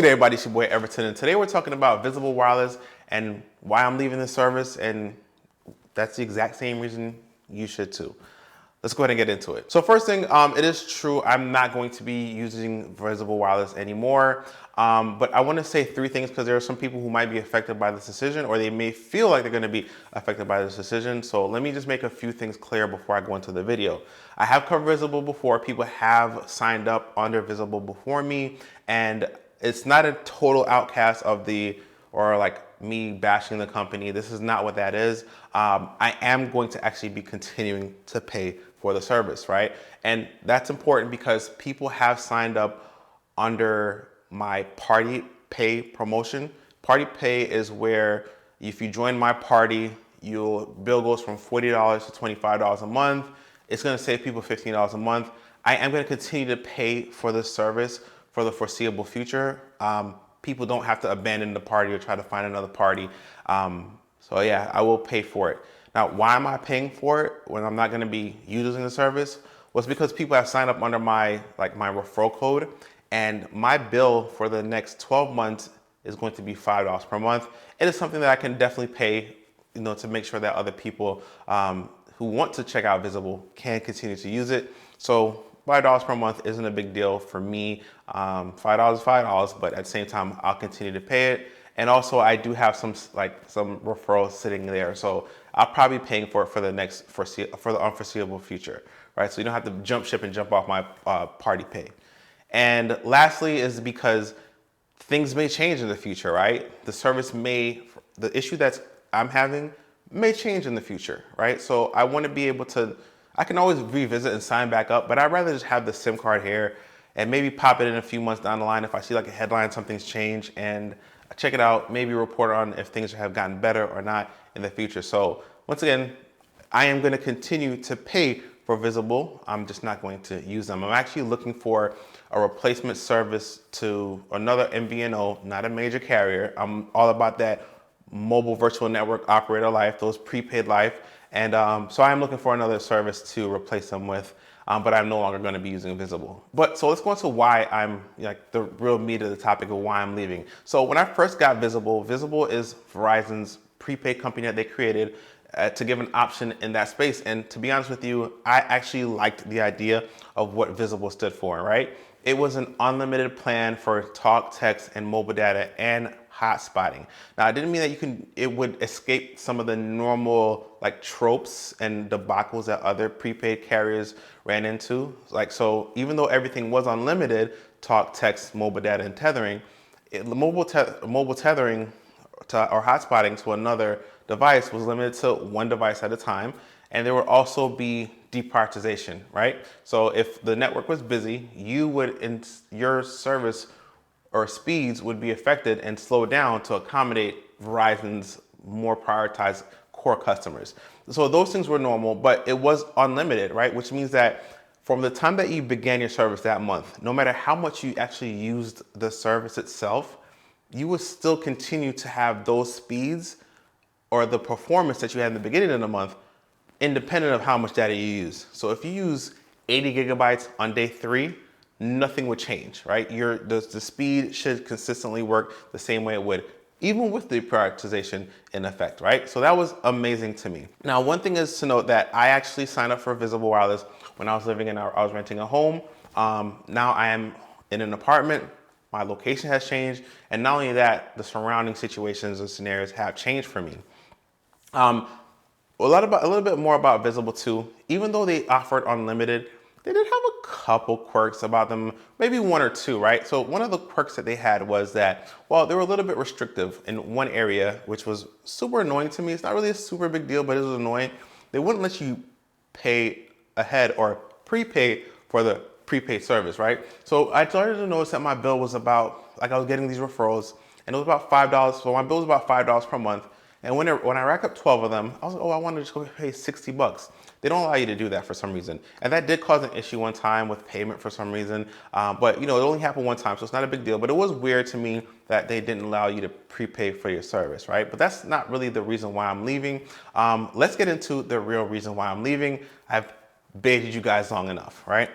good, everybody? It's your boy Everton, and today we're talking about Visible Wireless and why I'm leaving the service, and that's the exact same reason you should too. Let's go ahead and get into it. So first thing, it is true, I'm not going to be using Visible Wireless anymore, but I want to say three things because there are some people who might be affected by this decision, or they may feel like they're going to be affected by this decision. So let me just make a few things clear before I go into the video. I have covered Visible before. People have signed up under Visible before me, and it's not a total outcast of or like me bashing the company. This is not what that is. I am going to actually be continuing to pay for the service, right? And that's important because people have signed up under my Party Pay promotion. Party Pay is where if you join my party, your bill goes from $40 to $25 a month. It's gonna save people $15 a month. I am gonna continue to pay for this service for the foreseeable future. People don't have to abandon the party or try to find another party. So yeah, I will pay for it. Now, why am I paying for it when I'm not gonna be using the service? Well, it's because people have signed up under my referral code, and my bill for the next 12 months is going to be $5 per month. It is something that I can definitely pay, to make sure that other people who want to check out Visible can continue to use it. So $5 per month isn't a big deal for me. $5 is $5, but at the same time, I'll continue to pay it. And also, I do have some referrals sitting there, so I'll probably be paying for it for the unforeseeable future, right? So you don't have to jump ship and jump off my Party Pay. And lastly, is because things may change in the future, right? The issue that I'm having may change in the future, right? So I want to be able to. I can always revisit and sign back up, but I'd rather just have the SIM card here and maybe pop it in a few months down the line if I see like a headline, something's changed, and check it out, maybe report on if things have gotten better or not in the future. So once again, I am going to continue to pay for Visible. I'm just not going to use them. I'm actually looking for a replacement service to another MVNO, not a major carrier. I'm all about that mobile virtual network operator life, those prepaid life. And so I'm looking for another service to replace them with, but I'm no longer going to be using Visible. So let's go into why I'm, the real meat of the topic of why I'm leaving. So when I first got Visible, Visible is Verizon's prepaid company that they created to give an option in that space. And to be honest with you, I actually liked the idea of what Visible stood for, right? It was an unlimited plan for talk, text, and mobile data and hotspotting. Now, I didn't mean that it would escape some of the normal tropes and debacles that other prepaid carriers ran into. So even though everything was unlimited, talk, text, mobile data, and tethering, mobile tethering or hotspotting to another device was limited to one device at a time. And there would also be deprioritization, right? So if the network was busy, your service or speeds would be affected and slowed down to accommodate Verizon's more prioritized core customers. So those things were normal, but it was unlimited, right? Which means that from the time that you began your service that month, no matter how much you actually used the service itself, you would still continue to have those speeds or the performance that you had in the beginning of the month, independent of how much data you use. So if you use 80 gigabytes on day 3, nothing would change, right? The speed should consistently work the same way it would, even with the prioritization in effect, right? So that was amazing to me. Now, one thing is to note that I actually signed up for Visible Wireless when I was I was renting a home. Now I am in an apartment. My location has changed, and not only that, the surrounding situations and scenarios have changed for me. A little bit more about Visible too. Even though they offered unlimited, they did have a couple quirks about them, maybe one or two, right? So one of the quirks that they had was that, they were a little bit restrictive in one area, which was super annoying to me. It's not really a super big deal, but it was annoying. They wouldn't let you pay ahead or prepay for the prepaid service, right? So I started to notice that my bill was about, I was getting these referrals, and it was about $5. So my bill was about $5 per month. And when I rack up 12 of them, I was like, I want to just go pay $60. They don't allow you to do that for some reason. And that did cause an issue one time with payment for some reason. But it only happened one time, so it's not a big deal. But it was weird to me that they didn't allow you to prepay for your service, right? But that's not really the reason why I'm leaving. Let's get into the real reason why I'm leaving. I've baited you guys long enough, right?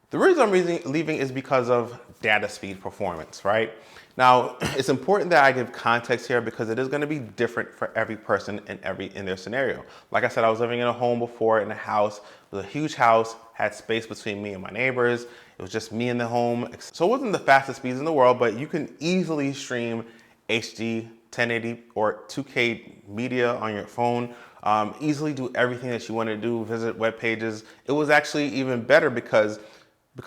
The reason I'm leaving is because of data speed performance, right? Now, it's important that I give context here because it is going to be different for every person in their scenario. Like I said, I was living in a home before, in a house. It was a huge house, had space between me and my neighbors. It was just me in the home. So it wasn't the fastest speeds in the world, but you can easily stream HD, 1080 or 2K media on your phone. Easily do everything that you want to do, visit web pages. It was actually even better because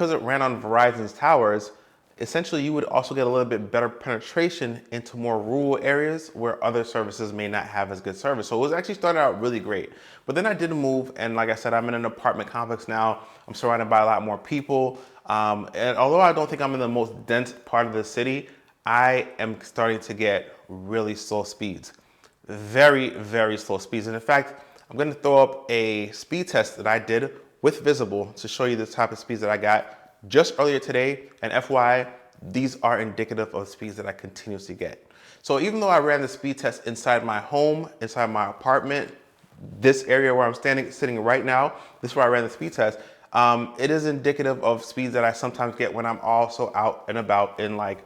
it ran on Verizon's towers. Essentially, you would also get a little bit better penetration into more rural areas where other services may not have as good service. So it was actually started out really great. But then I did move, and like I said, I'm in an apartment complex now. I'm surrounded by a lot more people. And although I don't think I'm in the most dense part of the city, I am starting to get really slow speeds. Very, very slow speeds. And in fact, I'm going to throw up a speed test that I did with Visible to show you the type of speeds that I got just earlier today. And FYI, these are indicative of speeds that I continuously get. So even though I ran the speed test inside my home, inside my apartment, this area where I'm sitting right now, this is where I ran the speed test, it is indicative of speeds that I sometimes get when I'm also out and about in like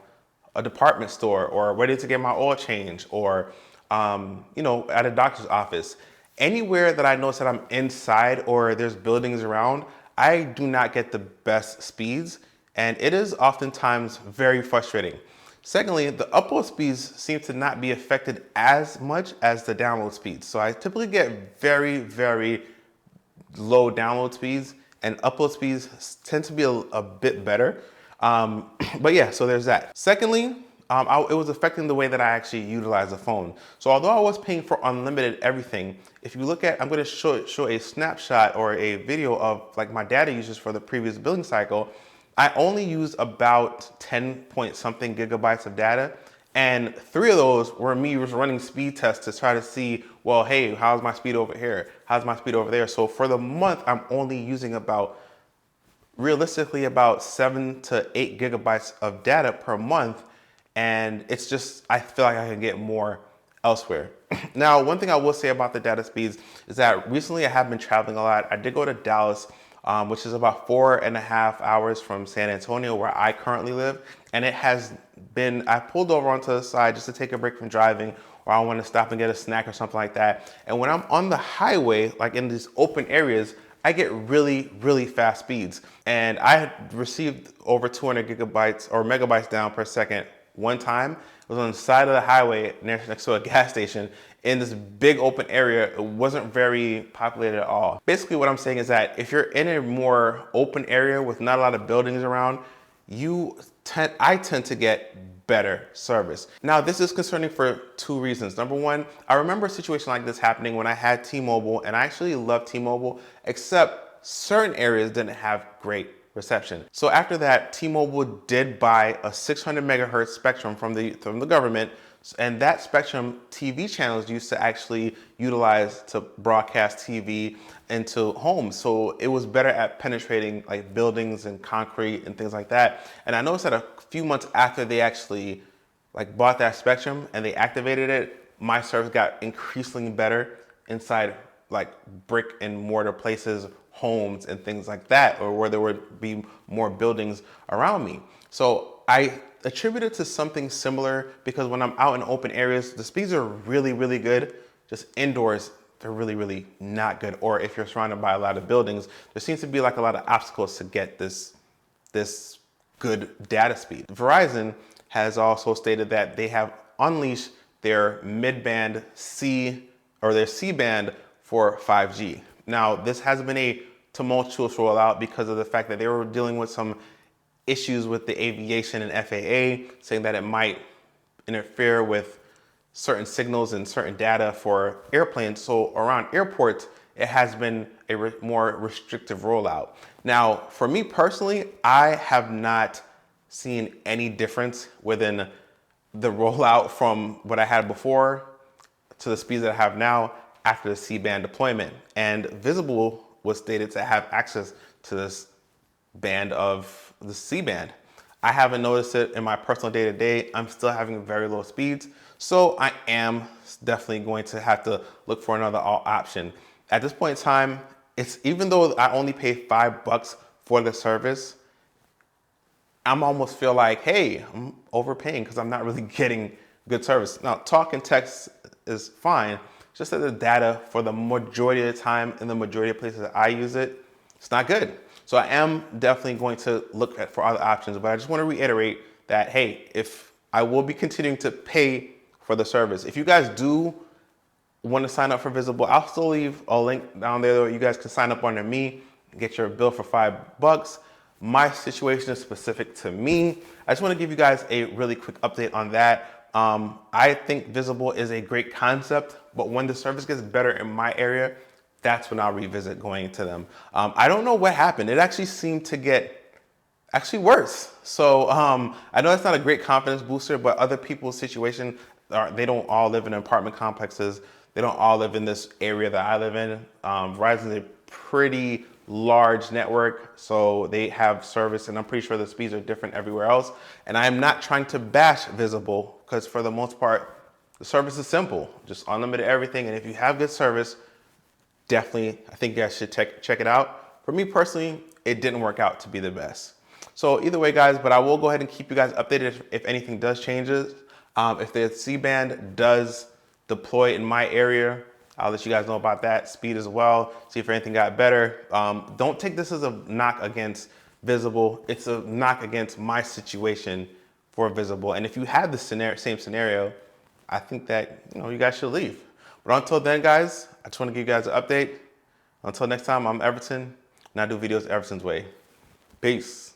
a department store or ready to get my oil change or at a doctor's office. Anywhere that I notice that I'm inside or there's buildings around, I do not get the best speeds, and it is oftentimes very frustrating. Secondly, the upload speeds seem to not be affected as much as the download speeds. So I typically get very, very low download speeds, and upload speeds tend to be a bit better. But yeah, so there's that. Secondly, it was affecting the way that I actually utilize the phone. So although I was paying for unlimited everything, if you look at, I'm going to show a snapshot or a video of like my data usage for the previous billing cycle. I only used about 10 point something gigabytes of data. And 3 of those were me running speed tests to try to see, well, hey, how's my speed over here? How's my speed over there? So for the month, I'm only using realistically about 7 to 8 gigabytes of data per month. And it's just, I feel like I can get more elsewhere. Now, one thing I will say about the data speeds is that recently I have been traveling a lot. I did go to Dallas, which is about 4.5 hours from San Antonio, where I currently live. And it has been, I pulled over onto the side just to take a break from driving, or I want to stop and get a snack or something like that. And when I'm on the highway, like in these open areas, I get really, really fast speeds. And I had received over 200 gigabytes or megabytes down per second one time. It was on the side of the highway next to a gas station in this big open area. It wasn't very populated at all. Basically what I'm saying is that if you're in a more open area with not a lot of buildings around, I tend to get better service. Now, this is concerning for 2 reasons. Number one, I remember a situation like this happening when I had T-Mobile, and I actually loved T-Mobile, except certain areas didn't have great reception. So after that, T-Mobile did buy a 600 megahertz spectrum from the government, and that spectrum TV channels used to actually utilize to broadcast TV into homes. So it was better at penetrating like buildings and concrete and things like that. And I noticed that a few months after they actually like bought that spectrum and they activated it, my service got increasingly better inside like brick and mortar places, homes and things like that, or where there would be more buildings around me. So I attribute it to something similar because when I'm out in open areas, the speeds are really, really good. Just indoors, they're really, really not good. Or if you're surrounded by a lot of buildings, there seems to be like a lot of obstacles to get this good data speed. Verizon has also stated that they have unleashed their mid-band C or their C-band for 5G. Now, this has been a tumultuous rollout because of the fact that they were dealing with some issues with the aviation and FAA, saying that it might interfere with certain signals and certain data for airplanes. So around airports, it has been a more restrictive rollout. Now, for me personally, I have not seen any difference within the rollout from what I had before to the speeds that I have now after the C-band deployment. And Visible was stated to have access to this band of the C-band. I haven't noticed it in my personal day-to-day. I'm still having very low speeds. So I am definitely going to have to look for another option. At this point in time, even though I only pay $5 for the service, I'm almost feel like, hey, I'm overpaying because I'm not really getting good service. Now, talk and text is fine. Just that the data for the majority of the time in the majority of places that I use it, it's not good. So I am definitely going to look for other options, but I just want to reiterate that, hey, if I will be continuing to pay for the service. If you guys do want to sign up for Visible, I'll still leave a link down there where you guys can sign up under me, get your bill for $5. My situation is specific to me. I just want to give you guys a really quick update on that. I think Visible is a great concept, but when the service gets better in my area, that's when I'll revisit going to them. I don't know what happened. It actually seemed to get actually worse. So I know that's not a great confidence booster, but other people's situation, they don't all live in apartment complexes. They don't all live in this area that I live in. Verizon is a pretty large network, so they have service, and I'm pretty sure the speeds are different everywhere else. And I'm not trying to bash Visible, because for the most part, the service is simple, just unlimited everything. And if you have good service, definitely, I think you guys should check it out. For me personally, it didn't work out to be the best. So either way, guys, but I will go ahead and keep you guys updated if anything does changes. If the C-band does deploy in my area, I'll let you guys know about that. Speed as well, see if anything got better. Don't take this as a knock against Visible. It's a knock against my situation for Visible. And if you have the same scenario, I think that you guys should leave. But until then, guys, I just want to give you guys an update. Until next time, I'm Everton, and I do videos Everton's way. Peace.